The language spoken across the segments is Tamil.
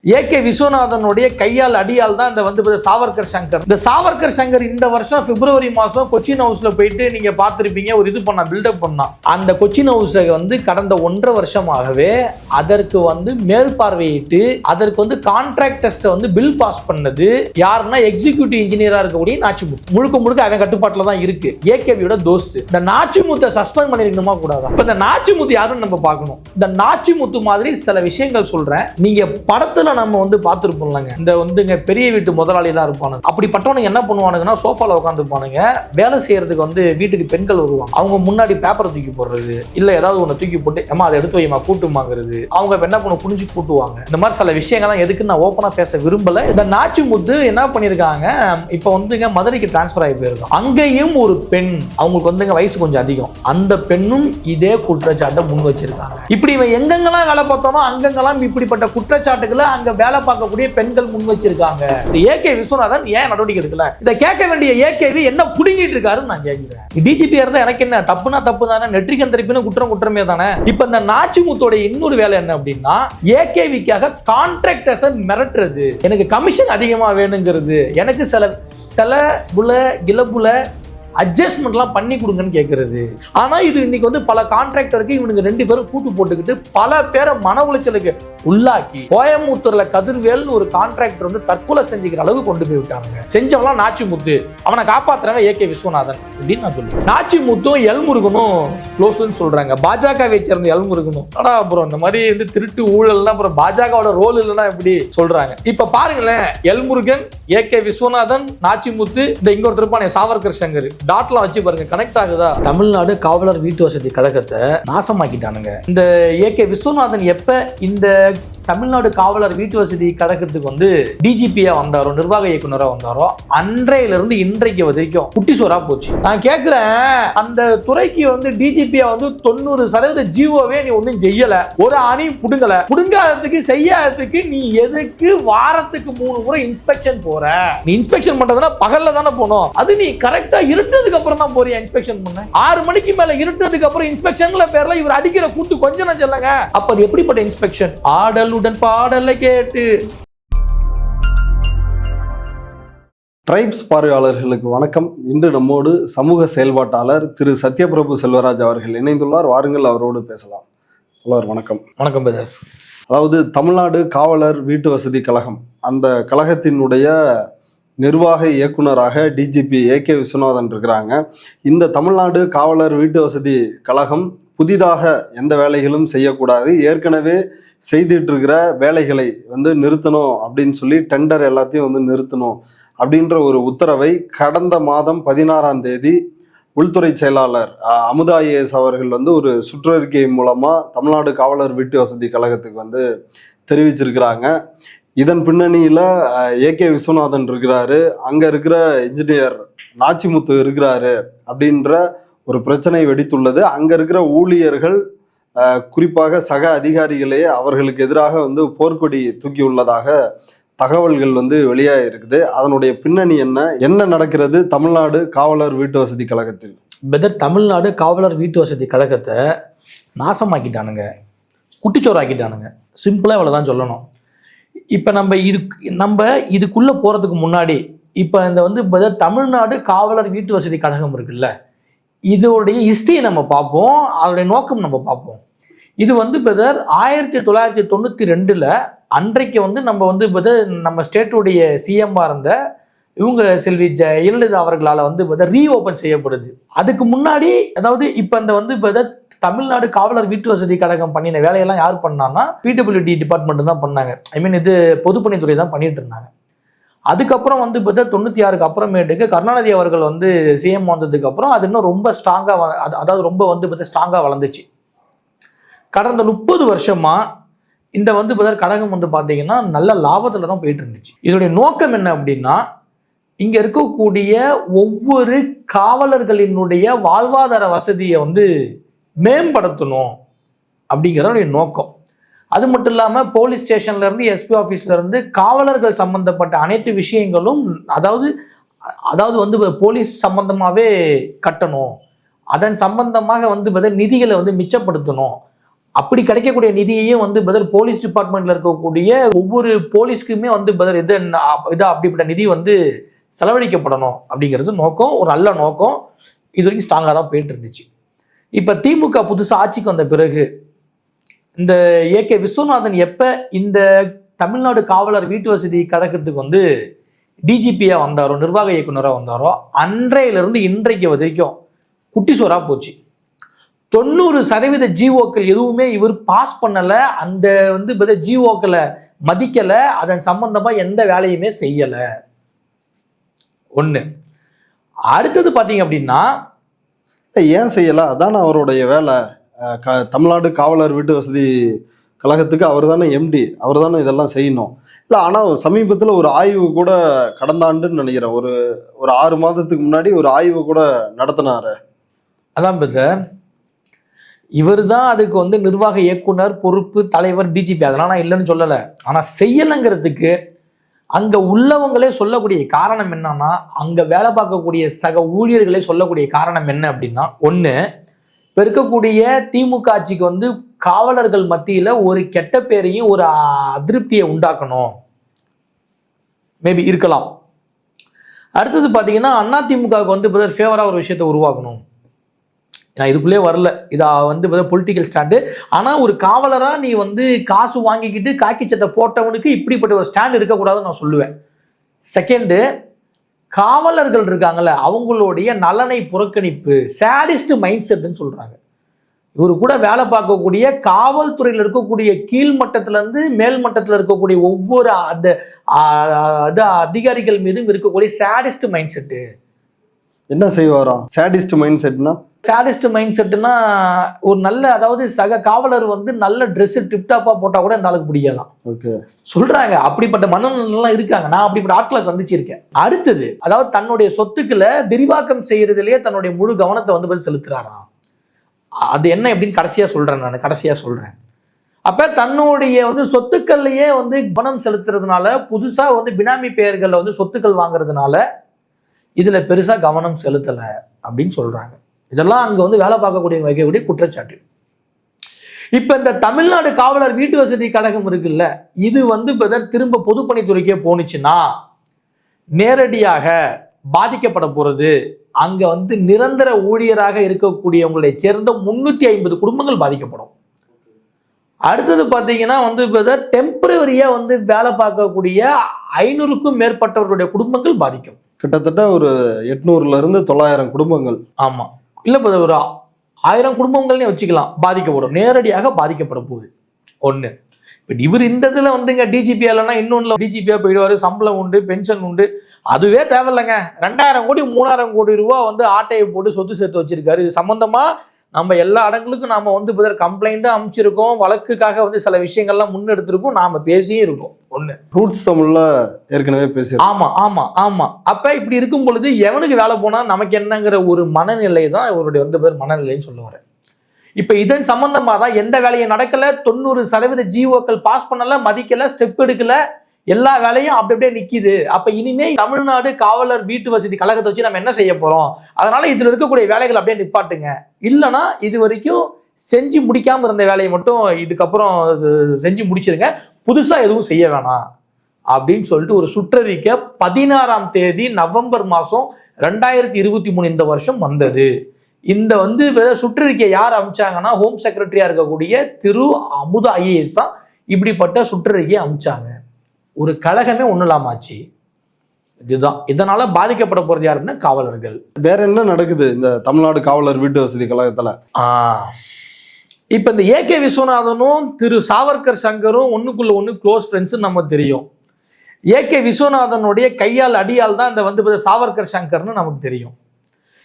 ஏகே விஸ்வநாதனுடைய கையால் அடியால் தான் இந்த வந்து சாவர்கர் சங்கர். இந்த சாவர்கர் சங்கர் இந்த வருஷம் பிப்ரவரி மாசம் கொச்சின் ஹவுஸ்ல போயிட்டு நீங்க பார்த்திருப்பீங்க, ஒரு இது பண்ணா பில்டப் பண்ணா. அந்த கொச்சின் ஹவுஸை வந்து கடந்த 1.5 வருஷமாகவே அதற்கு வந்து மேற்பார்வையிட்டு அதற்கு வந்து கான்ட்ராக்ட் டெஸ்ட்டை வந்து பில் பாஸ் பண்ணது யாருன்னா எக்ஸிக்யூட்டிவ் இன்ஜினியரா இருக்கக்கூடிய நாச்சிமுத்து. முழுக்க அவன் கட்டுப்பாட்டுல தான் இருக்கு. ஏகேவியோட தோஸ்து. இந்த நாச்சிமுத்தை சஸ்பெண்ட் பண்ணிருக்கணுமா கூடாதா? இப்ப இந்த நாச்சிமுத்து யாருன்னு நம்ம பார்க்கணும். இந்த நாச்சிமுத்து மாதிரி சில விஷயங்கள் சொல்றேன். நீங்க படத்துல நம்ம வந்து பார்த்துருப்போம்லங்க, இந்த வந்துங்க பெரிய வீட்டு முதலாளிலாம் இருப்பானுங்க. அப்படிப்பட்டவனுங்க என்ன பண்ணுவானுங்கன்னா சோஃபால உட்காந்துருப்பானுங்க. வேலை செய்யறதுக்கு வந்து வீட்டுக்கு பெண்கள் வருவாங்க. அவங்க முன்னாடி பேப்பரை தூக்கி போடுறது, இல்ல ஏதாவது ஒன்று தூக்கி போட்டு ஏமா அதை எடுத்து வைமா கூட்டுமாங்கிறது. அவங்க என்ன பண்ண புரிஞ்சு கூட்டுவாங்க. இந்த மாதிரி சில விஷயங்கள்லாம் எதுக்கு நான் ஓப்பனா பேச விரும்பல. இந்த நாச்சிமுத்து என்ன பண்ணிருக்காங்க, இப்போ வந்துங்க மதுரைக்கு டிரான்ஸ்பர் ஆகி போயிருக்காங்க. அங்கேயும் ஒரு பெண், அவங்களுக்கு வந்துங்க வயசு கொஞ்சம் அதிகம், அந்த பெண்ணும் இதே குற்றச்சாட்டை முன் வச்சிருக்காங்க. இப்படி இவன் எங்கெங்கெல்லாம் வேலை பார்த்தானோ அங்கெங்கெல்லாம் இப்படிப்பட்ட குற்றச்சாட்டுகளை அங்க வேலை பார்க்கக்கூடிய பெண்கள் முன் வச்சிருக்காங்க. இந்த ஏகே விஸ்வநாதன் ஏன் நடவடிக்கை எடுக்கல? இதை கேட்க வேண்டிய ஏகேவி என்ன புடுங்கிட்டு இருக்காருன்னு நான் கேட்கிறேன். டிஜிபியா இருந்தா எனக்கு என்ன, தப்புனா தப்பு தானே, நெற்றிக்கன் திருப்பினும் குற்றமே தானே. இப்ப இந்த நாச்சிமுத்தோட இன்னொரு வேலை என்ன அப்படின்னா, ஏகேவிக்காக கான்ட்ராக்டர்ஸை மிரட்டுறது, எனக்கு கமிஷன் அதிகமா வேணுங்கிறது, எனக்கு சில கிளப்புல அட்ஜஸ்ட்மெண்ட்லாம் பண்ணி கொடுங்கன்னு கேட்கறது. ஆனா இது இன்னைக்கு வந்து பல கான்ட்ராக்டருக்கு இவனுக்கு 2 பேரும் கூட்டு போட்டுக்கிட்டு பல பேரை மன உளைச்சலுக்கு உள்ளாக்கி கோயம்புத்தூர்ல கதிர்வேல்னு ஒரு கான்ட்ராக்டர் வந்து தற்கொலை செஞ்சுக்கிற அளவுக்கு கொண்டு போய் விட்டாங்க. செஞ்சவெல்லாம் நாச்சிமுத்து, அவனை காப்பாத்துறவன் ஏகே விஸ்வநாதன் அப்படின்னு நான் சொல்லுவேன். நாச்சிமுத்தும் எல்முருகனும் க்ளோஸ்ன்னு சொல்றாங்க. பாஜகவை சேர்ந்த எல்முருகனும் அப்புறம் இந்த மாதிரி வந்து திருட்டு ஊழல்லாம் அப்புறம் பாஜகவோட ரோல் இல்லைன்னா எப்படி சொல்றாங்க. இப்ப பாருங்களேன், எல்முருகன், ஏகே விஸ்வநாதன், நாச்சிமுத்து, இந்த இங்க ஒரு திருப்பான சாவர்கர் சங்கர் டாட்லாம் வச்சு பாருங்க, கனெக்ட் ஆகுதா? தமிழ்நாடு காவலர் வீட்டு வசதி கழகத்தை நாசமாக்கிட்டானுங்க. இந்த ஏகே விஸ்வநாதன் எப்ப இந்த தமிழ்நாடு காவலர் வீட்டு வசதி கழகத்துக்கு வந்து டிஜிபியா வந்தாரோ, நிர்வாக இயக்குனரா வந்தாரோ, அன்றையில இருந்து இன்றைக்கு வரைக்கும் குட்டி சோறா போச்சு. நான் கேட்கிறேன், அந்த துறைக்கு வந்து டிஜிபியா வந்து 90% ஜீவோவே நீ ஒன்னும் செய்யல, ஒரு அணி புடுங்காததுக்கு செய்யாததுக்கு நீ எதுக்கு வாரத்துக்கு 3 முறை இன்ஸ்பெக்ஷன் போற? நீ இன்ஸ்பெக்ஷன் பண்றதுன்னா பகல்ல தானே போனோம், அது நீ கரெக்டா இருட்டதுக்கு அப்புறம் தான் போறியா இன்ஸ்பெக்ஷன் பண்ண? 6 மணிக்கு மேல இருட்டதுக்கு அப்புறம் இன்ஸ்பெக்ஷன்ல பேர்ல இவர் அடிக்கிற கூட்டு கொஞ்சம் சொல்லுங்க. அப்ப அது எப்படிப்பட்ட இன்ஸ்பெக்ஷன்? ஆடலுடன் பாடலை கேட்டு. ட்ரைப்ஸ் பார்வையாளர்களுக்கு வணக்கம். இன்று நம்மோடு சமூக செயல்பாட்டாளர் திரு சத்யபிரபு செல்வராஜ் அவர்கள் இணைந்துள்ளார். வாருங்கள், அவரோடு பேசலாம். வணக்கம். வணக்கம் பிரதர். அதாவது தமிழ்நாடு காவலர் வீட்டு வசதி கழகம், அந்த கழகத்தினுடைய நிர்வாக இயக்குனராக டிஜிபி ஏகே விஸ்வநாதன் இருக்கிறாங்க. இந்த தமிழ்நாடு காவலர் வீட்டு வசதி கழகம் புதிதாக எந்த வேலைகளும் செய்யக்கூடாது, ஏற்கனவே செய்துட்டு இருக்கிற வேலைகளை வந்து நிறுத்தணும் அப்படின்னு சொல்லி டெண்டர் எல்லாத்தையும் வந்து நிறுத்தணும் அப்படின்ற ஒரு உத்தரவை கடந்த மாதம் 16ஆம் தேதி உள்துறை செயலாளர் அமுதா ஐஏஎஸ் அவர்கள் வந்து ஒரு சுற்றறிக்கை மூலமா தமிழ்நாடு காவலர் வீட்டு வசதி கழகத்துக்கு வந்து தெரிவிச்சிருக்கிறாங்க. இதன் பின்னணியில ஏகே விஸ்வநாதன் இருக்கிறாரு, அங்க இருக்கிற இன்ஜினியர் நாச்சிமுத்து இருக்கிறாரு அப்படின்ற ஒரு பிரச்சனை வெடித்துள்ளது. அங்க இருக்கிற ஊழியர்கள், குறிப்பாக சக அதிகாரிகளே அவர்களுக்கு எதிராக வந்து போர்க்கொடி தூக்கி உள்ளதாக தகவல்கள் வந்து வெளியாக இருக்குது. அதனுடைய பின்னணி என்ன நடக்கிறது தமிழ்நாடு காவலர் வீட்டு வசதி கழகத்தில்? பெதர், தமிழ்நாடு காவலர் வீட்டு வசதி கழகத்தை நாசமாக்கிட்டானுங்க, குட்டிச்சோறாக்கிட்டானுங்க. சிம்பிளா இவ்வளவுதான் சொல்லணும். இப்ப நம்ம இதுக்குள்ள போறதுக்கு முன்னாடி இப்ப இந்த வந்து பெதர் தமிழ்நாடு காவலர் வீட்டு வசதி கழகம் இருக்குல்ல, இதோடைய ஹிஸ்டரி நம்ம பார்ப்போம், அதோடைய நோக்கம் நம்ம பார்ப்போம். இது வந்து பெதர் 1992 அன்றைக்கு வந்து நம்ம வந்து பெதர் நம்ம ஸ்டேட்டுடைய சிஎம்மா இருந்த இவங்க செல்வி ஜெயலலிதா அவர்களால் வந்து பெதர் ரீஓபன் செய்யப்படுது. அதுக்கு முன்னாடி, அதாவது இப்போ இந்த வந்து பெதர் தமிழ்நாடு காவலர் வீட்டு வசதி கழகம் பண்ணின வேலையெல்லாம் யார் பண்ணான்னா பிடபிள்யூடி டிபார்ட்மெண்ட் தான் பண்ணாங்க. ஐ மீன் இது பொதுப்பணித்துறை தான் பண்ணிட்டு இருந்தாங்க. அதுக்கப்புறம் வந்து பார்த்தா 96க்கு அப்புறமேட்டுக்கு கருணாநிதி அவர்கள் வந்து சிஎம் வந்ததுக்கு அப்புறம் அது இன்னும் ரொம்ப ஸ்ட்ராங்காக, அதாவது ரொம்ப வந்து பார்த்தா ஸ்ட்ராங்காக வளர்ந்துச்சு. கடந்த 30 வருஷமா இந்த வந்து பார்த்தா கழகம் வந்து பார்த்தீங்கன்னா நல்ல லாபத்தில் தான் போயிட்டு இருந்துச்சு. இதோடைய நோக்கம் என்ன அப்படின்னா, இங்க இருக்கக்கூடிய ஒவ்வொரு காவலர்களினுடைய வாழ்வாதார வசதியை வந்து மேம்படுத்தணும் அப்படிங்கிறதுடைய நோக்கம். அது மட்டும் இல்லாமல் போலீஸ் ஸ்டேஷன்ல இருந்து, எஸ்பி ஆஃபீஸ்ல இருந்து காவலர்கள் சம்பந்தப்பட்ட அனைத்து விஷயங்களும், அதாவது வந்து போலீஸ் சம்பந்தமாகவே கட்டணும், அதன் சம்பந்தமாக வந்து நிதிகளை வந்து மிச்சப்படுத்தணும் அப்படி கிடைக்கக்கூடிய நிதியையும் வந்து பதில் போலீஸ் டிபார்ட்மெண்ட்ல இருக்கக்கூடிய ஒவ்வொரு போலீஸ்க்குமே வந்து பதில் இது அப்படிப்பட்ட நிதி வந்து செலவழிக்கப்படணும் அப்படிங்கிறது நோக்கம், ஒரு நல்ல நோக்கம். இது வரைக்கும் ஸ்ட்ராங்காக தான் போயிட்டு இருந்துச்சு. இப்போ திமுக புதுசாக ஆட்சிக்கு வந்த பிறகு இந்த ஏகே விஸ்வநாதன் எப்போ இந்த தமிழ்நாடு காவலர் வீட்டு வசதி கழகத்துக்கு வந்து டிஜிபியாக வந்தாரோ, நிர்வாக இயக்குனராக வந்தாரோ, அன்றையிலிருந்து இன்றைக்கு வரைக்கும் குட்டி சோறாக போச்சு. 90% ஜிஓக்கள் எதுவுமே இவர் பாஸ் பண்ணலை. அந்த வந்து ஜிஓக்களை மதிக்கலை, அதன் சம்பந்தமாக எந்த வேலையுமே செய்யலை. ஒன்று. அடுத்தது பார்த்தீங்க அப்படின்னா, ஏன் செய்யலை? அதான அவருடைய வேலை. தமிழ்நாடு காவலர் வீட்டு வசதி கழகத்துக்கு அவர் தானே எம்டி, அவர் தானே இதெல்லாம் செய்யணும். இல்லை, ஆனால் சமீபத்தில் ஒரு ஆய்வு கூட கடந்த ஆண்டுன்னு நினைக்கிறேன், ஒரு 6 மாதத்துக்கு முன்னாடி ஒரு ஆய்வு கூட நடத்தினாரு. அதான் பிரதர், இவர் தான் அதுக்கு வந்து நிர்வாக இயக்குனர், பொறுப்பு, தலைவர், டிஜிபி. அதெல்லாம் நான் இல்லைன்னு சொல்லலை. ஆனால் செய்யலைங்கிறதுக்கு அங்கே உள்ளவங்களே சொல்லக்கூடிய காரணம் என்னன்னா, அங்கே வேலை பார்க்கக்கூடிய சக ஊழியர்களே சொல்லக்கூடிய காரணம் என்ன அப்படின்னா, ஒன்று, இப்போ இருக்கக்கூடிய திமுக ஆட்சிக்கு வந்து காவலர்கள் மத்தியில் ஒரு கெட்ட பேரையும் ஒரு அதிருப்தியை உண்டாக்கணும், மேபி இருக்கலாம். அடுத்தது பார்த்தீங்கன்னா, அதிமுகவுக்கு வந்து ஃபேவராக ஒரு விஷயத்தை உருவாக்கணும். நான் இதுக்குள்ளே வரல, இதா வந்து பொலிட்டிக்கல் ஸ்டாண்டு. ஆனால் ஒரு காவலராக நீ வந்து காசு வாங்கிக்கிட்டு காக்கி சட்டை போட்டவனுக்கு இப்படிப்பட்ட ஒரு ஸ்டாண்ட் இருக்கக்கூடாதுன்னு நான் சொல்லுவேன். செகண்டு, காவலர்கள் இருக்காங்கல்ல, அவங்களுடைய நலனை புறக்கணிப்பு, சேடிஸ்ட் மைண்ட் செட்னு சொல்கிறாங்க. இவரு கூட வேலை பார்க்கக்கூடிய காவல்துறையில் இருக்கக்கூடிய கீழ் மட்டத்திலேருந்து மேல் மட்டத்தில் இருக்கக்கூடிய ஒவ்வொரு அதிகாரிகள் மீதும் இருக்கக்கூடிய சேடிஸ்ட் மைண்ட் செட்டு. என்ன செய்வாராம் சேடிஸ்ட் மைண்ட் செட்னா? சேடிஸ்ட் மைண்ட் செட்டுனா ஒரு நல்ல, அதாவது சக காவலர் வந்து நல்ல ட்ரெஸ் டிப்டாப்பா போட்டா கூட இந்த ஆளுக்கு பிடிக்கலாம். ஓகே, சொல்றாங்க. அப்படிப்பட்ட மனநிலாம் இருக்காங்க. நான் அப்படிப்பட்ட ஆட்களை சந்திச்சிருக்கேன். அடுத்தது, அதாவது தன்னுடைய சொத்துக்களை விரிவாக்கம் செய்யறதுலயே தன்னுடைய முழு கவனத்தை வந்து செலுத்துறாராம். அது என்ன எப்படின்னு கடைசியா சொல்றேன். அப்ப தன்னுடைய வந்து சொத்துக்கள்லயே வந்து கவனம் செலுத்துறதுனால, புதுசா வந்து பினாமி பெயர்கள்ல வந்து சொத்துக்கள் வாங்குறதுனால இதுல பெருசா கவனம் செலுத்தல அப்படின்னு சொல்றாங்க. இதெல்லாம் அங்க வந்து வேலை பார்க்கக்கூடிய வைக்கக்கூடிய குற்றச்சாட்டு. இப்ப இந்த தமிழ்நாடு காவலர் வீட்டு வசதி கழகம் இருக்குல்ல, இது வந்து திரும்ப பொதுப்பணித்துறைக்கே போனுச்சுன்னா நேரடியாக பாதிக்கப்பட போறது அங்க வந்து நிரந்தர ஊழியராக இருக்கக்கூடியவங்களை சேர்ந்த 350 குடும்பங்கள் பாதிக்கப்படும். அடுத்தது பார்த்தீங்கன்னா வந்து டெம்பரரியா வந்து வேலை பார்க்கக்கூடிய 500க்கும் மேற்பட்டவர்களுடைய குடும்பங்கள் பாதிக்கும். கிட்டத்தட்ட ஒரு 800ல இருந்து 900 குடும்பங்கள். ஆமா, இல்ல ஒரு 1000 குடும்பங்கள்னே வச்சுக்கலாம், பாதிக்கப்படும், நேரடியாக பாதிக்கப்பட போகுது. ஒண்ணு. பட் இவர் இந்த இதுல வந்துங்க டிஜிபி இல்லைன்னா இன்னொன்னுல டிஜிபியா போயிடுவாரு, சம்பளம் உண்டு, பென்ஷன் உண்டு, அதுவே தேவையில்லைங்க. 2000 கோடி 3000 கோடி ரூபா வந்து ஆட்டையை போட்டு சொத்து சேர்த்து வச்சிருக்காரு. இது சம்பந்தமா நம்ம எல்லா இடங்களுக்கும் நாம வந்து கம்ப்ளைண்ட்டும் அமைச்சிருக்கோம், வழக்குக்காக வந்து சில விஷயங்கள்லாம் முன்னெடுத்திருக்கோம், நாம பேசியும் இருக்கோம். ஒண்ணு, ரூட்ஸ் தமிழ்ல ஏற்கனவே பேசி. ஆமா ஆமா ஆமா. அப்ப இப்படி இருக்கும் பொழுது எவனுக்கு வேலை போனா நமக்கு என்னங்கிற ஒரு மனநிலை தான் இவருடைய வந்து மனநிலைன்னு சொல்லுவாரு. இப்ப இதன் சம்பந்தமா தான் எந்த வேலையும் நடக்கல, 90% ஜிஓக்கள் பாஸ் பண்ணல, மதிக்கல, ஸ்டெப் எடுக்கல, எல்லா வேலையும் அப்படியே நிக்குது. அப்ப இனிமே தமிழ்நாடு காவலர் வீட்டு வசதி கழகத்தை வச்சு நம்ம என்ன செய்ய போறோம்? அதனால இதுல இருக்கக்கூடிய வேலைகள் அப்படியே நிப்பாட்டுங்க, இல்லைன்னா இது வரைக்கும் செஞ்சு முடிக்காம இருந்த வேலையை மட்டும் இதுக்கப்புறம் செஞ்சு முடிச்சிருங்க, புதுசா எதுவும் செய்ய வேணாம் அப்படின்னு சொல்லிட்டு ஒரு சுற்றறிக்கை 16ஆம் தேதி நவம்பர் மாசம் 2023 இந்த வருஷம் வந்தது. இந்த வந்து சுற்றறிக்கை யார் அமைச்சாங்கன்னா, ஹோம் செக்ரட்டரியா இருக்கக்கூடிய திரு அமுதா IAS தான் இப்படிப்பட்ட சுற்றறிக்கையை அமைச்சாங்க. ஒரு கழகமே ஒண்ணு இல்லாமாச்சு. இதுதான். இதனால பாதிக்கப்பட போறது யாருன்னா காவலர்கள். வேற என்ன நடக்குது இந்த தமிழ்நாடு காவலர் வீட்டு வசதி கழகத்துல? இப்ப இந்த ஏகே விஸ்வநாதனும் திரு சாவர்கர் சங்கரும் ஒண்ணுக்குள்ள ஒண்ணு க்ளோஸ் ஃப்ரெண்ட்ஸ் நம்ம தெரியும். ஏகே விஸ்வநாதனுடைய கையால் அடியால் தான் இந்த வந்து சாவர்கர் சங்கர்னு நமக்கு தெரியும்.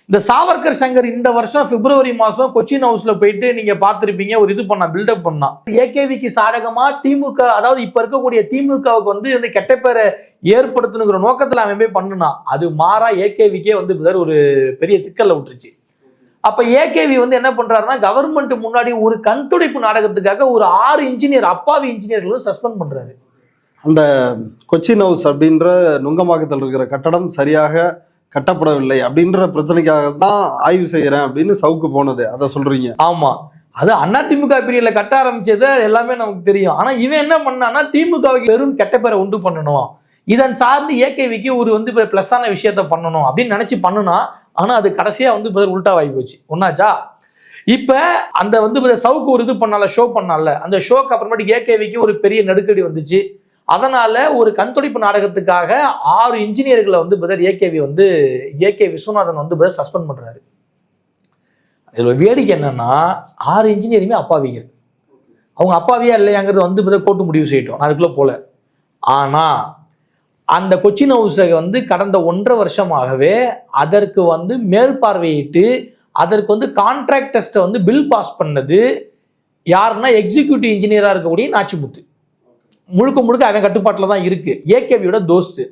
இந்த சாவர்கர் சங்கர் இந்த வருஷம் பிப்ரவரி மாசம் கொச்சின் ஹவுஸ்ல போயிட்டு நீங்க பார்த்திருப்பீங்க, ஒரு இது பண்ணா, பில்டப் பண்ணா. ஏகேவிக்கு சாதகமா திமுக, அதாவது இப்ப இருக்கக்கூடிய திமுகவுக்கு வந்து கெட்ட பேரை ஏற்படுத்தணுங்கிற நோக்கத்துல அவன் போய் பண்ணுனா, அது மாறா ஏகேவிக்கே வந்து ஒரு பெரிய சிக்கல்ல விட்டுருச்சு. அப்ப ஏகேவி வந்து என்ன பண்றாருன்னா, கவர்மெண்ட் முன்னாடி ஒரு கண் துடைப்பு நாடகத்துக்காக ஒரு 6 இன்ஜினியர், அப்பாவி இன்ஜினியர்களும் சஸ்பெண்ட் பண்றாரு. அந்த கொச்சின் ஹவுஸ் அப்படின்ற நுங்கம்பாக்கத்தில் இருக்கிற கட்டடம் சரியாக கட்டப்படவில்லை அப்படின்ற பிரச்சனைக்காக தான் ஆய்வு செய்யறேன் அப்படின்னு சவுக்கு போனது, அதை சொல்றீங்க? ஆமா. அது அதிமுக பீரியட்ல கட்ட ஆரம்பிச்சது எல்லாமே நமக்கு தெரியும். ஆனா இவன் என்ன பண்ணான்னா திமுகவுக்கு வெறும் கெட்ட பேரை உண்டு பண்ணணும், இதன் சார்ந்து ஏகேவிக்கு ஒரு பிளஸ்ஸான விஷயத்த பண்ணணும் அப்படின்னு நினைச்சு பண்ணுனா, ஆனா அது கடைசியா உல்டாவாகி போச்சு. ஒன்னாச்சா? இப்ப அந்த சவுக்கு ஒரு இது பண்ணால, ஷோ பண்ணால, அந்த ஷோக்கு அப்புறமேட்டு ஏகேவிக்கு ஒரு பெரிய நெருக்கடி வந்துச்சு. அதனால ஒரு கண்துடைப்பு நாடகத்துக்காக 6 இன்ஜினியர்களை ஏகேவி ஏகே விஸ்வநாதன் சஸ்பெண்ட் பண்றாரு. இதுல வேடிக்கை என்னன்னா 6 இன்ஜினியருமே அப்பாவிகள். அவங்க அப்பாவியா இல்லையாங்கிறது கோர்ட்டு முடிவு செய்யட்டும், நான் அதுக்குள்ள போல. ஆனா அந்த கொச்சின் ஹவுஸை கடந்த 1.5 வருஷமாகவே அதற்கு மேற்பார்வையிட்டு அதற்கு கான்ட்ராக்ட் டெஸ்ட்டை பில் பாஸ் பண்ணது யாருன்னா எக்ஸிக்யூட்டிவ் இன்ஜினியரா இருக்கக்கூடிய நாச்சிமுத்து. முழுக்க முழுக்க அவன் கட்டுப்பாட்டில் தான் இருக்கு. ஏகேவியோட தோஸ்து.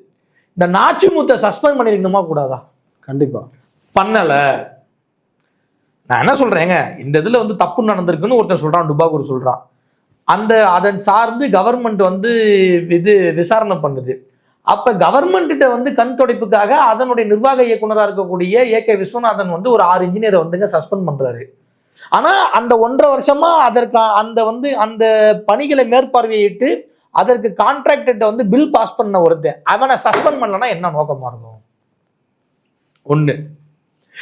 இந்த நாச்சிமுத்தை சஸ்பெண்ட் பண்ணிருக்கணுமா கூடாதா? கண்டிப்பா பண்ணல. நான் என்ன சொல்றேங்க, இந்த இதுல தப்பு நடந்திருக்குன்னு ஒருத்தன் சொல்றான், டுபாகூர் சொல்றான். அதன் சார்ந்து கவர்மெண்ட் இது விசாரணை பண்ணுது. அப்ப கவர்மெண்ட் கண் துடைப்புக்காக அதனுடைய நிர்வாக இயக்குனராக இருக்கக்கூடிய ஏகே விஸ்வநாதன் ஒரு 6 இன்ஜினியரை சஸ்பெண்ட் பண்றாரு. ஆனா அந்த 1.5 வருஷமா அதற்கு அந்த பணிகளை மேற்பார்வையிட்டு அதற்கு கான்ட்ராக்டை பில் பாஸ் பண்ண ஒருத்தன் அவனை சஸ்பெண்ட் பண்ணலன்னா என்ன நோக்கமா இருக்கும்? ஒண்ணு.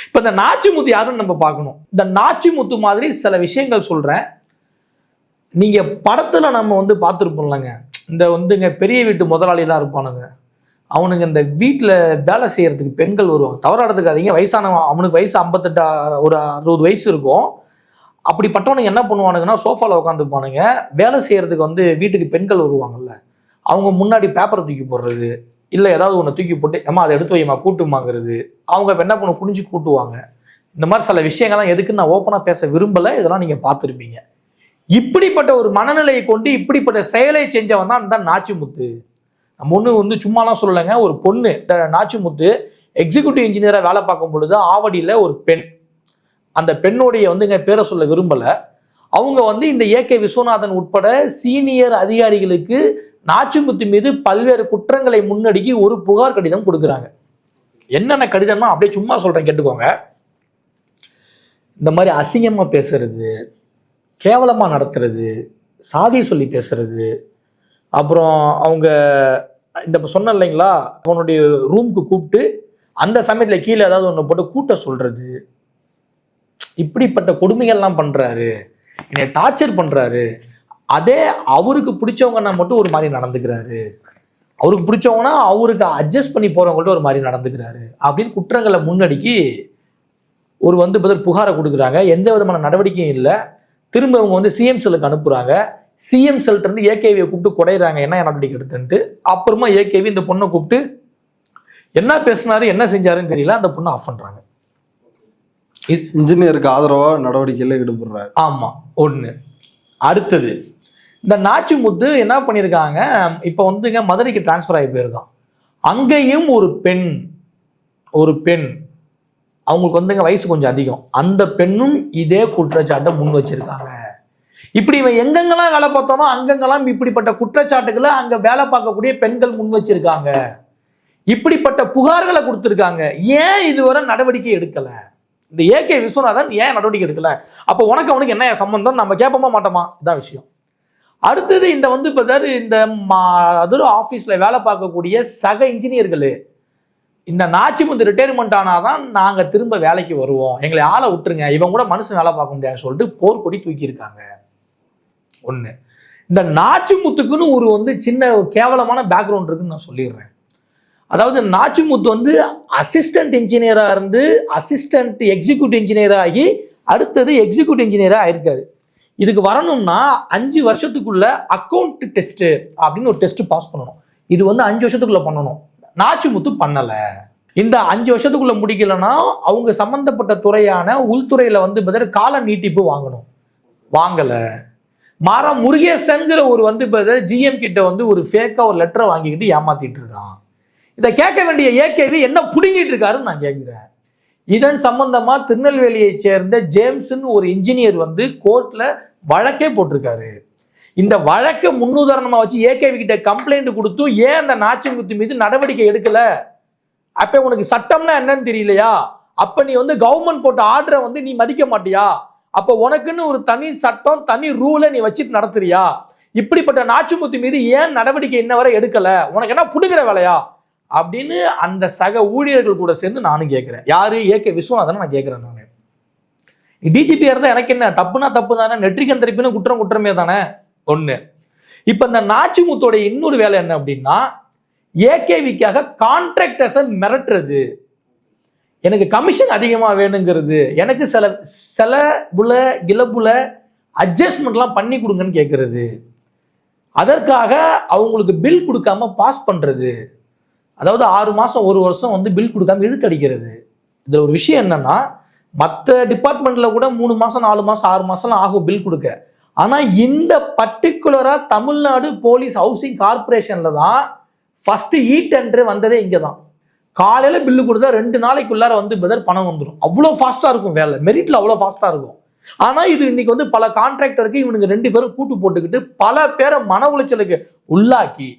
இப்ப இந்த நாச்சிமுத்து யாருன்னு நம்ம பார்க்கணும். இந்த நாச்சிமுத்து மாதிரி சில விஷயங்கள் சொல்றேன். நீங்க படத்துல நம்ம பார்த்துருப்போம்லங்க, இந்த பெரிய வீட்டு முதலாளிலாம் இருப்பானுங்க, அவனுங்க இந்த வீட்டில் வேலை செய்யறதுக்கு பெண்கள் வருவாங்க. தவறா எடுத்துக்காதீங்க, வயசானவன், அவனுக்கு வயசு 58 ஒரு 60 வயசு இருக்கும். அப்படிப்பட்டவனுங்க என்ன பண்ணுவானுங்கன்னா சோஃபாவில் உட்காந்துப்பானுங்க. வேலை செய்யறதுக்கு வீட்டுக்கு பெண்கள் வருவாங்கல்ல, அவங்க முன்னாடி பேப்பரை தூக்கி போடுறது, இல்லை ஏதாவது ஒன்று தூக்கி போட்டு ஏமா அதை எடுத்து வைமா கூட்டுமாங்கிறது. அவங்க என்ன பண்ண புரிஞ்சு கூட்டுவாங்க. இந்த மாதிரி சில விஷயங்கள்லாம் எதுக்குன்னு நான் ஓப்பனாக பேச விரும்பலை, இதெல்லாம் நீங்கள் பார்த்துருப்பீங்க. இப்படிப்பட்ட ஒரு மனநிலையை கொண்டு இப்படிப்பட்ட செயலை செஞ்சவன் தான் இந்த நாச்சிமுத்து. நம்ம ஒன்று சும்மாலாம் சொல்லலைங்க. ஒரு பொண்ணு நாச்சிமுத்து எக்ஸிக்யூட்டிவ் இன்ஜினியராக வேலை பார்க்கும் பொழுது ஆவடியில் ஒரு பெண், அந்த பெண்ணுடைய பேரை சொல்ல விரும்பலை, அவங்க இந்த ஏகே விஸ்வநாதன் உட்பட சீனியர் அதிகாரிகளுக்கு நாச்சிமுத்து மீது பல்வேறு குற்றங்களை முன்னடிக்கி ஒரு புகார் கடிதம் கொடுக்குறாங்க. என்னென்ன கடிதம்னா அப்படியே சும்மா சொல்றேன் கேட்டுக்கோங்க. இந்த மாதிரி அசிங்கமா பேசுறது, கேவலமா நடத்துறது, சாதி சொல்லி பேசுறது, அப்புறம் அவங்க இந்த சொன்ன இல்லைங்களா, அவனுடைய ரூமுக்கு கூப்பிட்டு அந்த சமயத்தில் கீழே ஏதாவது ஒன்று போட்டு கூட்ட சொல்றது, இப்படிப்பட்ட கொடுமைகள்லாம் பண்றாரு, என்னை டார்ச்சர் பண்றாரு. அதே அவருக்கு பிடிச்சவங்கன்னா மட்டும் ஒரு மாதிரி நடந்துக்கிறாரு, அவருக்கு பிடிச்சவங்கன்னா அவருக்கு அட்ஜஸ்ட் பண்ணி போறவங்கள்ட்ட ஒரு மாதிரி நடந்துக்கிறாரு அப்படின்னு குற்றங்களை முன்னடிக்கு ஒரு புகாரை கொடுக்குறாங்க. எந்த விதமான நடவடிக்கையும் இல்லை. திரும்ப அவங்க சிஎம் செல்லுக்கு அனுப்புறாங்க. சிஎம் செல்ட்டு இருந்து ஏகேவியை கூப்பிட்டு குடையிறாங்க, என்ன நடவடிக்கை எடுத்துன்ட்டு. அப்புறமா ஏகேவி இந்த பொண்ணை கூப்பிட்டு என்ன பேசினாரு என்ன செஞ்சாருன்னு தெரியல, அந்த பொண்ணை ஆஃப் பண்றாங்க. இன்ஜினியருக்கு ஆதரவா நடவடிக்கையில ஈடுபடுறாரு. ஆமா. ஒண்ணு. அடுத்தது, இந்த நாச்சிமுத்து என்ன பண்ணியிருக்காங்க, இப்போ மதுரைக்கு டிரான்ஸ்ஃபர் ஆகி போயிருக்கான். அங்கேயும் ஒரு பெண் அவங்களுக்கு வயசு கொஞ்சம் அதிகம், அந்த பெண்ணும் இதே குற்றச்சாட்டை முன் வச்சிருக்காங்க. இப்படி இவன் எங்கெங்கெல்லாம் வேலை பார்த்தானோ அங்கெங்கெல்லாம் இப்படிப்பட்ட குற்றச்சாட்டுகளை அங்க வேலை பார்க்கக்கூடிய பெண்கள் முன் வச்சிருக்காங்க. இப்படிப்பட்ட புகார்களை கொடுத்துருக்காங்க. ஏன் இதுவரை நடவடிக்கை எடுக்கல? இந்த ஏகே விஸ்வநாதன் ஏன் நடவடிக்கை எடுக்கல? அப்போ உனக்கு அவனுக்கு என்ன சம்பந்தம் நம்ம கேட்போமா மாட்டோமா? இதான் விஷயம். அடுத்தது இந்த மதுரை ஆஃபீஸ்ல வேலை பார்க்கக்கூடிய சக இன்ஜினியர்களு, இந்த நாச்சிமுத்து ரிட்டையர்மெண்ட் ஆனாதான் நாங்க திரும்ப வேலைக்கு வருவோம், எங்களை ஆளை விட்டுருங்க, இவங்க கூட மனுஷன் வேலை பார்க்க முடியாதுன்னு சொல்லிட்டு போர்க்கொடி தூக்கி இருக்காங்க. ஒண்ணு. இந்த நாச்சிமுத்துக்குன்னு ஒரு சின்ன கேவலமான பேக்ரவுண்ட் இருக்குன்னு நான் சொல்லிடுறேன். அதாவது நாச்சிமுத்து அசிஸ்டன்ட் இன்ஜினியரா இருந்து அசிஸ்டன்ட் எக்ஸிக்யூட்டிவ் இன்ஜினியர் ஆகி அடுத்தது எக்ஸிக்யூட்டிவ் இன்ஜினியரா ஆயிருக்காரு. இதுக்கு வரணும்னா 5 வருஷத்துக்குள்ள அக்கௌண்ட் டெஸ்ட் அப்படின்னு ஒரு டெஸ்ட் பாஸ் பண்ணணும். இது 5 வருஷத்துக்குள்ள பண்ணணும். நாச்சிமுத்து பண்ணல. இந்த 5 வருஷத்துக்குள்ள முடிக்கலன்னா அவங்க சம்பந்தப்பட்ட துறையான உள்துறையில கால நீட்டிப்பு வாங்கணும். வாங்கல. மாறா முருகேசன்கிற ஒரு ஜிஎம் கிட்ட ஒரு ஃபேக்கா ஒரு லெட்டரை வாங்கிக்கிட்டு ஏமாத்திட்டு இருக்கான். இதை கேட்க வேண்டிய ஏகேவி என்ன புடுங்கிட்டு இருக்காருன்னு நான் கேட்கிறேன். இதன் சம்பந்தமா திருநெல்வேலியை சேர்ந்த ஜேம்ஸ்ன்னு ஒரு இன்ஜினியர் கோர்ட்ல வழக்கே போட்டிருக்காரு. இந்த வழக்கை முன்னுதாரணமா வச்சு ஏகேவி கிட்ட கம்ப்ளைண்ட் கொடுத்து ஏன் அந்த நாச்சிமுத்து மீது நடவடிக்கை எடுக்கல? அப்ப உனக்கு சட்டம்னா என்னன்னு தெரியலையா? அப்ப நீ கவர்மெண்ட் போட்ட ஆர்டரை நீ மதிக்க மாட்டியா? அப்போ உனக்குன்னு ஒரு தனி சட்டம் தனி ரூலை நீ வச்சுட்டு நடத்துறியா? இப்படிப்பட்ட நாச்சிமுத்து மீது ஏன் நடவடிக்கை இன்ன வரை எடுக்கல? உனக்கு என்ன புடுங்கிற வேலையா அப்படின்னு அந்த சக ஊழியர்கள் கூட சேர்ந்து நானும் கேட்கிறேன். யாரு? ஏகே விஸ்வநாதன் நான் கேட்கிறேன். நான் டிஜிபியா இருந்தா எனக்கு என்ன, தப்புனா தப்பு தானே, நெற்றிக்கன் திருப்பின்னு குற்றம் குற்றமே தானே. ஒண்ணு. இப்ப இந்த நாச்சிமுத்தோட இன்னொரு வேலை என்ன அப்படின்னா, ஏகேவிக்காக கான்ட்ராக்டர்ஸை மிரட்டுறது, எனக்கு கமிஷன் அதிகமா வேணுங்கிறது, எனக்கு சில கிளப்புல அட்ஜஸ்ட்மெண்ட்லாம் பண்ணி கொடுங்கன்னு கேட்கறது, அதற்காக அவங்களுக்கு பில் கொடுக்காம பாஸ் பண்றது, அதாவது 6 மாசம் 1 வருஷம் வந்து பில் கொடுக்காம இழுத்தடிக்கிறது. இதுல ஒரு விஷயம் என்னன்னா, மற்ற டிபார்ட்மெண்ட்ல கூட 3 மாசம் 4 மாசம் 6 மாசம்லாம் ஆகும் பில் கொடுக்க. ஆனா இந்த பர்டிகுலரா தமிழ்நாடு போலீஸ் ஹவுசிங் கார்பரேஷன்ல தான் ஃபர்ஸ்ட் டெண்டர் வந்ததே இங்கதான். காலையில பில்லு கொடுத்தா 2 நாளைக்குள்ளார வந்து பணம் வந்துடும். அவ்வளோ ஃபாஸ்டா இருக்கும் வேலை, மெரிட்ல அவ்வளோ ஃபாஸ்டா இருக்கும். ஆனா இது இன்னைக்கு வந்து பல கான்ட்ராக்டருக்கு இவனுங்க 2 பேரும் கூட்டு போட்டுக்கிட்டு பல பேரை மன உளைச்சலுக்கு உள்ளாக்கி,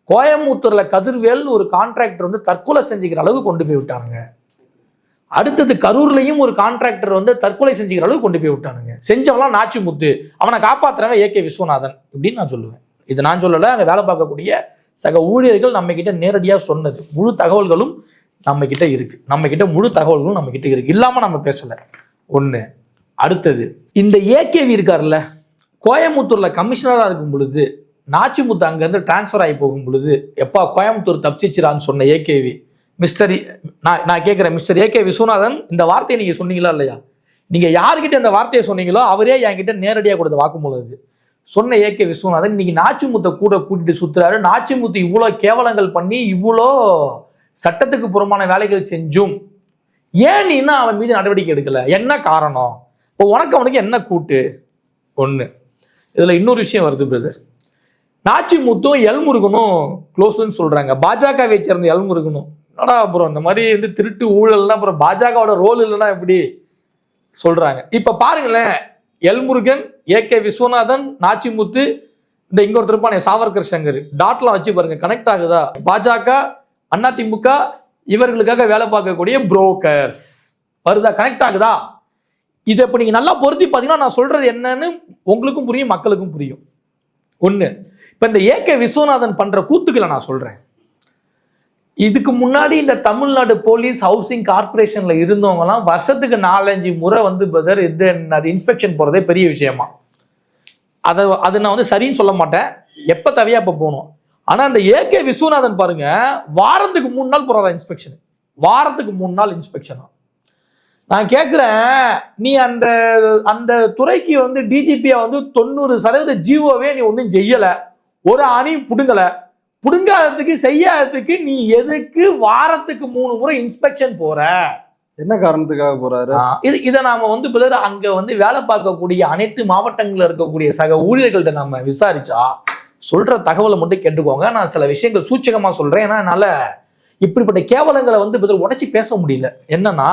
கோயம்புத்தூர்ல கதிர்வேல்னு ஒரு கான்ட்ராக்டர் வந்து தற்கொலை செஞ்சுக்கிற அளவு கொண்டு போய் விட்டானுங்க. அடுத்தது கரூர்லயும் ஒரு கான்ட்ராக்டர் வந்து தற்கொலை செஞ்சுக்கிற அளவு கொண்டு போய் விட்டானுங்க. செஞ்சவெல்லாம் நாச்சிமுத்து, அவனை காப்பாத்துறவன் ஏகே விஸ்வநாதன் இப்படின்னு நான் சொல்லுவேன். இது நான் சொல்லல, அங்க வேலை பார்க்கக்கூடிய சக ஊழியர்கள் நம்ம கிட்ட நேரடியா சொன்னது. முழு தகவல்களும் நம்ம கிட்ட இருக்கு. முழு தகவல்களும் நம்ம கிட்ட இருக்கு, இல்லாம நம்ம பேசல. ஒண்ணு. அடுத்தது, இந்த ஏகேவி இருக்காருல்ல, கோயம்புத்தூர்ல கமிஷனரா இருக்கும் பொழுது நாச்சிமுத்து அங்க இருந்து டிரான்ஸ்பர் ஆகி போகும் பொழுது, எப்பா கோயம்புத்தூர் தப்பிச்சிரான்னு சொன்ன ஏகேவி நான் கேட்கிறேன், மிஸ்டர் ஏகே விஸ்வநாதன், இந்த வார்த்தையை நீங்க சொன்னீங்களா இல்லையா? நீங்க யாருக்கிட்ட இந்த வார்த்தையை சொன்னீங்களோ அவரே என்கிட்ட நேரடியாக கொடுத்த வாக்குமூலம் இது. சொன்ன ஏகே விஸ்வநாதன் இன்னைக்கு நாச்சிமுத்தை கூட கூட்டிட்டு சுத்துறாரு. நாச்சிமுத்து இவ்வளோ கேவலங்கள் பண்ணி இவ்வளோ சட்டத்துக்கு புறமான வேலைகள் செஞ்சும் ஏன் நீ இன்னும் அவன் மீது நடவடிக்கை எடுக்கல? என்ன காரணம்? இப்போ அவனுக்கு என்ன கூட்டு? ஒண்ணு. இதுல இன்னொரு விஷயம் வருது பிரதர். நாச்சிமுத்தும் எல்முருகனும் க்ளோஸ்ன்னு சொல்றாங்க. பாஜகவை சேர்ந்த எல்முருகனும் என்னடா அப்புறம் இந்த மாதிரி வந்து திருட்டு ஊழல்னா அப்புறம் பாஜகவோட ரோல் இல்லைன்னா எப்படி சொல்றாங்க? இப்ப பாருங்களேன், எல்முருகன், ஏகே விஸ்வநாதன், நாச்சிமுத்து, இந்த இங்க ஒருத்தர் இருப்பானே சாவர்கர் சங்கர், டாட்லாம் வச்சு பாருங்க, கனெக்ட் ஆகுதா? பாஜக, அதிமுக இவர்களுக்காக வேலை பார்க்கக்கூடிய புரோக்கர்ஸ் வருதா? கனெக்ட் ஆகுதா? இதை இப்ப நீங்க நல்லா பொருத்தி பார்த்தீங்கன்னா நான் சொல்றது என்னன்னு உங்களுக்கும் புரியும், மக்களுக்கும் புரியும். ஒண்ணு. இப்ப இந்த ஏகே விஸ்வநாதன் பண்ற கூத்துக்களை நான் சொல்றேன். இதுக்கு முன்னாடி இந்த தமிழ்நாடு போலீஸ் ஹவுசிங் கார்பரேஷன்ல இருந்தவங்கலாம் வருஷத்துக்கு 4-5 முறை வந்து அது இன்ஸ்பெக்ஷன் போறதே பெரிய விஷயமா. அது நான் வந்து சரின்னு சொல்ல மாட்டேன், எப்ப தேவையா அப்ப போகணும். ஆனா அந்த ஏகே விஸ்வநாதன் பாருங்க, வாரத்துக்கு 3 நாள் போறாரா இன்ஸ்பெக்ஷன். வாரத்துக்கு 3 நாள் இன்ஸ்பெக்ஷனா? நான் கேட்கிறேன், நீ அந்த துறைக்கு வந்து டிஜிபியா வந்து 90% ஜிஓவே நீ ஒன்றும் செய்யல, ஒரு அணியும் புடுங்காததுக்கு செய்யாததுக்கு நீ எதுக்கு வாரத்துக்கு 3 முறை இன்ஸ்பெக்ஷன் போற? என்ன காரணத்துக்காக போறாரு? இதை நாம வந்து அங்க வந்து வேலை பார்க்கக்கூடிய அனைத்து மாவட்டங்கள்ல இருக்கக்கூடிய சக ஊழியர்கள்ட்ட நம்ம விசாரிச்சா சொல்ற தகவலை மட்டும் கேட்டுக்கோங்க. நான் சில விஷயங்கள் சூச்சகமா சொல்றேன், ஏன்னா என்னால இப்படிப்பட்ட கேவலங்களை வந்து உடைச்சி பேச முடியல. என்னன்னா,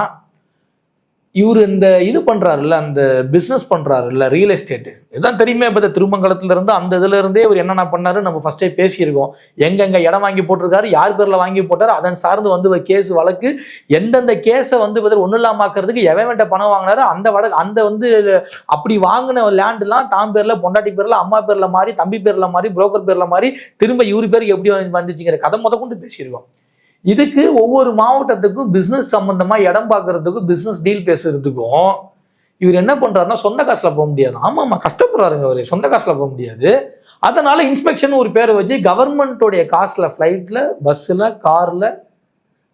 இவர் இந்த இது பண்றாருல்ல, அந்த பிசினஸ் பண்றாருல்ல, ரியல் எஸ்டேட், இதுதான் தெரியுமே. இப்போ திருமங்கலத்துல இருந்து அந்த இதுல இருந்தே இவர் என்னென்ன பண்ணாரு நம்ம ஃபர்ஸ்டே பேசியிருக்கோம். எங்கெங்க இடம் வாங்கி போட்டிருக்காரு, யார் பேர்ல வாங்கி போட்டாரு, அதன் சார்ந்து வந்து கேஸ் வழக்கு, எந்தெந்த கேஸை வந்து ஒன்றும் இல்லாமக்கிறதுக்கு எவன்கிட்ட பணம் வாங்கினாரு, அந்த வந்து அப்படி வாங்கின லேண்ட்லாம் தான் பேர்ல, பொண்டாட்டி பேர்ல, அம்மா பேர்ல மாறி, தம்பி பேர்ல மாறி, புரோக்கர் பேர்ல மாறி, திரும்ப இவரு பேருக்கு எப்படி வந்துச்சுங்கிற கதை கொண்டு பேசியிருக்கோம். இதுக்கு ஒவ்வொரு மாவட்டத்துக்கும் பிசினஸ் சம்பந்தமா இடம் பார்க்கறதுக்கும் பிசினஸ் டீல் பேசுறதுக்கும் இவர் என்ன பண்றாருன்னா சொந்த காசுல போக முடியாது. ஆமாமா, கஷ்டப்படுறாருங்க அவரு, சொந்த காசுல போக முடியாது. அதனால இன்ஸ்பெக்ஷன் ஒரு பேரை வச்சு கவர்மெண்டோடைய காசுல, ஃபிளைட்ல, பஸ்ல, கார்ல,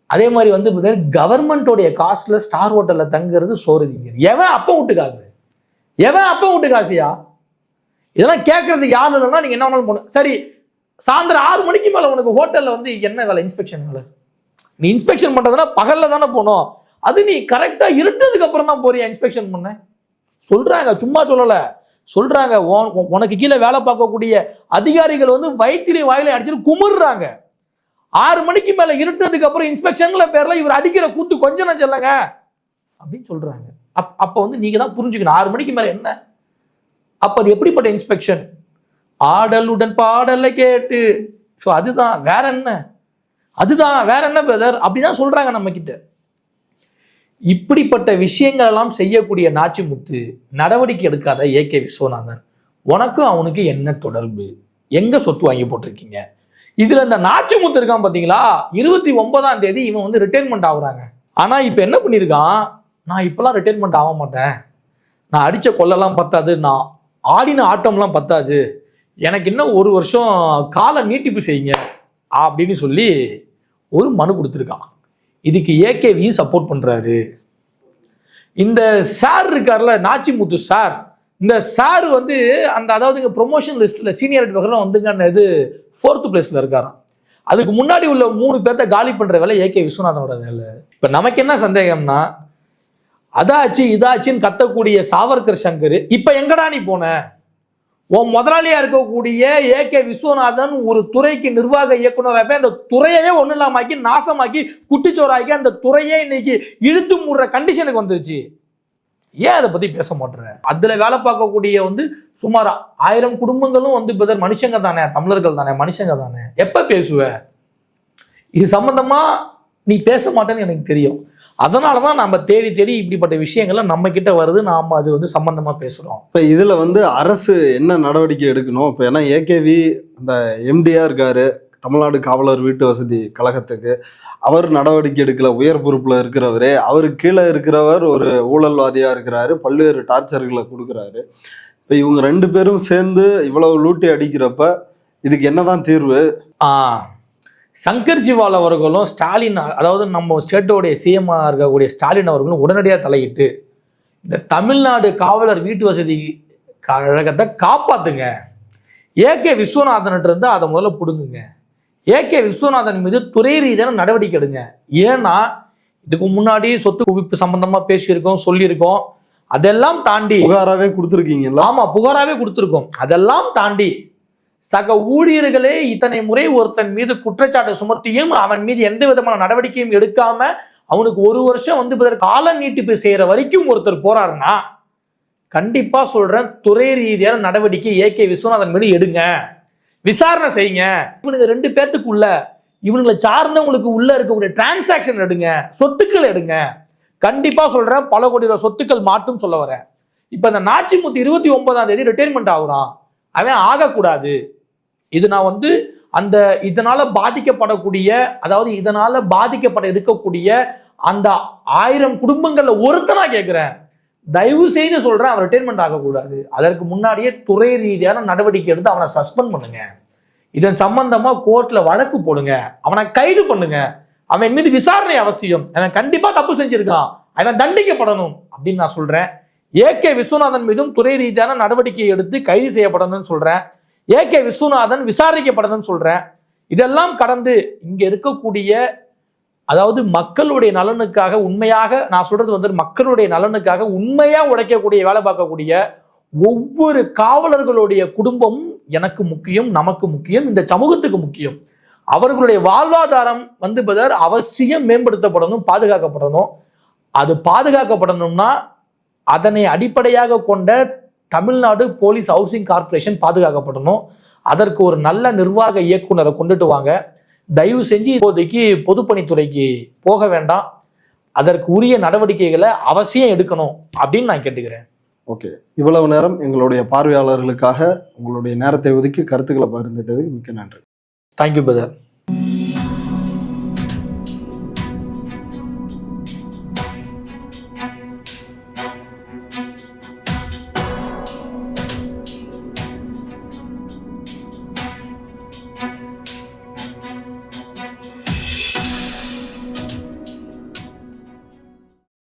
அதே மாதிரி வந்து கவர்மெண்டோடைய காசுல ஸ்டார் ஹோட்டல்ல தங்குறது, சோறுதிங்க. எவன் அப்ப விட்டு காசியா? இதெல்லாம் கேட்கறதுக்கு யாரும் இல்லைன்னா நீங்க என்ன வேணாலும் போகணும். சரி, சாயந்தரம் 6 மணிக்கு மேல உனக்கு ஹோட்டல்ல வந்து என்ன வேலை? இன்ஸ்பெக்ஷன் வேலை. நீ இன்ஸ்பெக்ஷன் பண்றதுன்னா பகல்ல தானே போகணும். அது நீ கரெக்டா இருட்டதுக்கு அப்புறம் தான் போறியா இன்ஸ்பெக்ஷன் பண்ண? சொல்றாங்க, சும்மா சொல்லல, சொல்றாங்க. உனக்கு கீழே வேலை பார்க்கக்கூடிய அதிகாரிகள் வந்து வயிற்றிலையும் வாயிலையும் அடிச்சுட்டு குமுறுறாங்க. 6 மணிக்கு மேல இருட்டதுக்கு அப்புறம் இன்ஸ்பெக்ஷன்ல பேர்ல இவர் அடிக்கிற கூத்து கொஞ்சம் நான் சொல்லுங்க அப்படின்னு சொல்றாங்க. அப்ப வந்து நீங்க தான் புரிஞ்சுக்கணும் 6 மணிக்கு மேல என்ன. அப்ப அது எப்படிப்பட்ட இன்ஸ்பெக்ஷன்? ஆடலுடன் பாடலை கேட்டு, ஸோ அதுதான், வேற என்ன பிரதர்? அப்படிதான் சொல்றாங்க நம்ம கிட்ட. இப்படிப்பட்ட விஷயங்கள் எல்லாம் செய்யக்கூடிய நாச்சிமுத்து நடவடிக்கை எடுக்காத ஏகே விஸ்வநாதன், உனக்கும் அவனுக்கு என்ன தொடர்பு? எங்க சொத்து வாங்கி போட்டிருக்கீங்க? இதுல இந்த நாச்சிமுத்து இருக்கான் பாத்தீங்களா, 29ஆம் தேதி இவன் வந்து ரிட்டைர்மெண்ட் ஆகுறாங்க. ஆனா இப்ப என்ன பண்ணிருக்கான், நான் இப்பெல்லாம் ரிட்டைர்மெண்ட் ஆக மாட்டேன், நான் அடிச்ச கொள்ளெல்லாம் பத்தாது, நான் ஆடின ஆட்டம்லாம் பத்தாது, எனக்கு இன்னும் 1 வருஷம் கால நீட்டிப்பு செய்யுங்க அப்படின்னு சொல்லி ஒரு மனு கொடுத்துருக்கான். இதுக்கு ஏகேவியும் சப்போர்ட் பண்றாரு. இந்த சார் இருக்கார்ல, நாச்சிமுத்து சார், இந்த சார் வந்து அந்த அதாவது ப்ரொமோஷன் லிஸ்ட்ல சீனியாரிட்டி பக்கம் வந்துங்க, இது 4th பிளேஸ்ல இருக்காராம். அதுக்கு முன்னாடி உள்ள 3 பேர்த்த காலி பண்ற வேலை ஏகே விஸ்வநாதனோட வேலை. இப்ப நமக்கு என்ன சந்தேகம்னா, அதாச்சு இதாச்சுன்னு கத்தக்கூடிய சாவர்கர் சங்கர் இப்ப எங்கடா நீ போன? உன் முதலாளியா இருக்கக்கூடிய ஏகே விஸ்வநாதன் ஒரு துறைக்கு நிர்வாக இயக்குனராக அந்த துறையவே ஒண்ணு இல்லாமக்கி நாசமாக்கி குட்டிச்சோராக்கி அந்த துறையே இன்னைக்கு இழுத்து மூடுற கண்டிஷனுக்கு வந்துருச்சு. ஏன் அதை பத்தி பேச மாட்டேற? அதுல வேலை பார்க்கக்கூடிய வந்து சுமார் 1000 குடும்பங்களும் வந்து இப்ப மனுஷங்க தானே, தமிழர்கள் தானே, மனுஷங்க தானே. எப்ப பேசுவ? இது சம்பந்தமா நீ பேச மாட்டேன்னு எனக்கு தெரியும். அதனாலதான் நம்ம தேடி தேடி இப்படிப்பட்ட விஷயங்கள்ல நம்ம கிட்ட வருது, நாம அது வந்து சம்பந்தமா பேசுறோம். இப்ப இதுல வந்து அரசு என்ன நடவடிக்கை எடுக்கணும்? இப்ப ஏன்னா ஏகேவி அந்த எம்டியா இருக்காரு தமிழ்நாடு காவலர் வீட்டு வசதி கழகத்துக்கு, அவர் நடவடிக்கை எடுக்கல. உயர் பொறுப்புல இருக்கிறவரே, அவருக்கு கீழே இருக்கிறவர் ஒரு ஊழல்வாதியா இருக்கிறாரு, பல்வேறு டார்ச்சர்களை கொடுக்குறாரு. இப்ப இவங்க 2 பேரும் சேர்ந்து இவ்வளவு லூட்டி அடிக்கிறப்ப இதுக்கு என்னதான் தீர்வு? சங்கர் ஜிவால் அவர்களும் ஸ்டாலின், அதாவது நம்ம ஸ்டேட்டோடைய சிஎம் இருக்கக்கூடிய ஸ்டாலின் அவர்களும் உடனடியாக தலையிட்டு இந்த தமிழ்நாடு காவலர் வீட்டு வசதி கழகத்தை காப்பாத்துங்க. ஏகே விஸ்வநாதன்ட்டு இருந்து அதை முதல்ல பிடுங்குங்க. ஏகே விஸ்வநாதன் மீது துறை ரீதியான நடவடிக்கை எடுங்க. ஏன்னா இதுக்கு முன்னாடி சொத்து குவிப்பு சம்பந்தமா பேசியிருக்கோம், சொல்லியிருக்கோம். அதெல்லாம் தாண்டி புகாராவே கொடுத்துருக்கீங்களா? ஆமா, புகாராவே கொடுத்துருக்கோம். அதெல்லாம் தாண்டி சக ஊழியர்களே இத்தனை முறை ஒருத்தன் மீது குற்றச்சாட்டு சுமத்தியும் அவன் மீது எந்த விதமான நடவடிக்கையும் எடுக்காம அவனுக்கு 1 வருஷம் வந்து கால நீட்டிப்பு செய்யற வரைக்கும் ஒருத்தர் போறாருன்னா கண்டிப்பா சொல்றேன், துறை ரீதியான நடவடிக்கை ஏகே விஸ்வநாதன் மீது எடுங்க, விசாரணை செய்யுங்க. இவனுக்கு 2 பேர்த்துக்குள்ள இவனுங்களை சார்ந்தவங்களுக்கு உள்ள இருக்கக்கூடிய டிரான்சாக்சன் எடுங்க, சொத்துக்கள் எடுங்க. கண்டிப்பா சொல்றேன், பல கோடி ரூபாய் சொத்துக்கள் மாட்டும் சொல்ல வரேன். இப்ப இந்த நாச்சிமுத்து 29ஆம் தேதி ரிட்டைர்மெண்ட் ஆகுறான், அவன் ஆகக்கூடாது. இது நான் வந்து அந்த இதனால பாதிக்கப்படக்கூடிய, அதாவது இதனால பாதிக்கப்பட இருக்கக்கூடிய அந்த 1000 குடும்பங்கள்ல ஒருத்தனா கேட்கிறேன், தயவு செய்து சொல்றேன், அவன் ரிட்டைர்மெண்ட் ஆகக்கூடாது. அதற்கு முன்னாடியே துறை ரீதியான நடவடிக்கை எடுத்து அவனை சஸ்பெண்ட் பண்ணுங்க. இதன் சம்பந்தமா கோர்ட்ல வழக்கு போடுங்க, அவனை கைது பண்ணுங்க. அவன் மீது விசாரணை அவசியம். அவன் கண்டிப்பா தப்பு செஞ்சிருக்கான், அவன் தண்டிக்கப்படணும் அப்படின்னு நான் சொல்றேன். ஏகே விஸ்வநாதன் மீதும் துறை ரீதியான நடவடிக்கை எடுத்து கைது செய்யப்படணும்னு சொல்றேன். ஏகே விஸ்வநாதன் விசாரிக்கப்படணும்னு சொல்றேன். இதெல்லாம் கடந்து இங்க இருக்கக்கூடிய, அதாவது மக்களுடைய நலனுக்காக உண்மையாக நான் சொல்றது வந்து மக்களுடைய நலனுக்காக உண்மையா உழைக்கக்கூடிய, வேலை பார்க்கக்கூடிய ஒவ்வொரு காவலர்களுடைய குடும்பம் எனக்கு முக்கியம், நமக்கு முக்கியம், இந்த சமூகத்துக்கு முக்கியம். அவர்களுடைய வாழ்வாதாரம் வந்து அவசியம் மேம்படுத்தப்படணும், பாதுகாக்கப்படணும். அது பாதுகாக்கப்படணும்னா அதனை அடிப்படையாக கொண்ட தமிழ்நாடு போலீஸ் ஹவுசிங் கார்பரேஷன் பாதுகாக்கப்படணும். அதற்கு ஒரு நல்ல நிர்வாக இயக்குனரை கொண்டுட்டு வாங்க. தயவு செஞ்சு இப்போதைக்கு பொதுப்பணித்துறைக்கு போக வேண்டாம், அதற்கு உரிய நடவடிக்கைகளை அவசியம் எடுக்கணும் அப்படின்னு நான் கேட்டுக்கிறேன். ஓகே, இவ்வளவு நேரம் எங்களுடைய பார்வையாளர்களுக்காக உங்களுடைய நேரத்தை ஒதுக்கி கருத்துக்களை பகிர்ந்துட்டதுக்கு மிக்க நன்றி. Thank you brother.